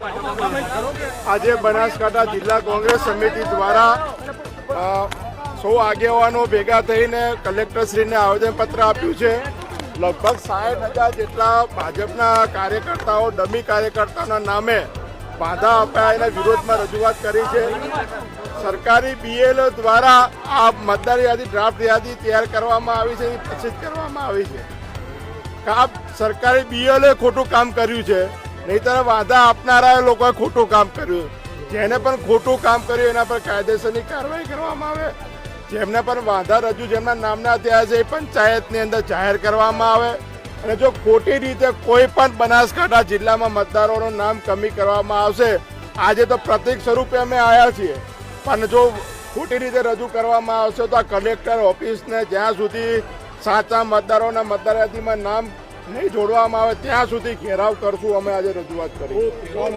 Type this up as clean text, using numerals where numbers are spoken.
આજે બનાસકાંઠા જિલ્લા કોંગ્રેસ સમિતિ દ્વારા સૌ આગેવાનો ભેગા થઈને કલેક્ટરશ્રીને આવેદનપત્ર આપ્યું છે. લગભગ 60,000 જેટલા ભાજપના કાર્યકર્તાઓ ડમી કાર્યકર્તાઓના નામે બાધા અપાયા એના વિરોધમાં રજૂઆત કરી છે. સરકારી BLO દ્વારા આ મતદાર યાદી ડ્રાફ્ટ યાદી તૈયાર કરવામાં આવી છે, પ્રસિદ્ધ કરવામાં આવી છે. આ સરકારી BLOએ ખોટું કામ કર્યું છે, નહીંતર વાંધા આપનારા લોકોએ ખોટું કામ કર્યું. જેને પણ ખોટું કામ કર્યું એના પર કાયદેસરની કાર્યવાહી કરવામાં આવે. જેમને પણ વાંધા રજૂ જેમના નામના થયા છે એ પંચાયતની અંદર જાહેર કરવામાં આવે. અને જો ખોટી રીતે કોઈ પણ બનાસકાંઠા જિલ્લામાં મતદારોનું નામ કમી કરવામાં આવશે, આજે તો પ્રતિક સ્વરૂપે અમે આવ્યા છીએ, પણ જો ખોટી રીતે રજૂ કરવામાં આવશે તો આ કલેક્ટર ઓફિસને જ્યાં સુધી સાચા મતદારોના મતદાર યાદીમાં નામ નહીં જોડવામાં આવે ત્યાં સુધી ઘેરાવ કરશું. અમે આજે રજૂઆત કરી.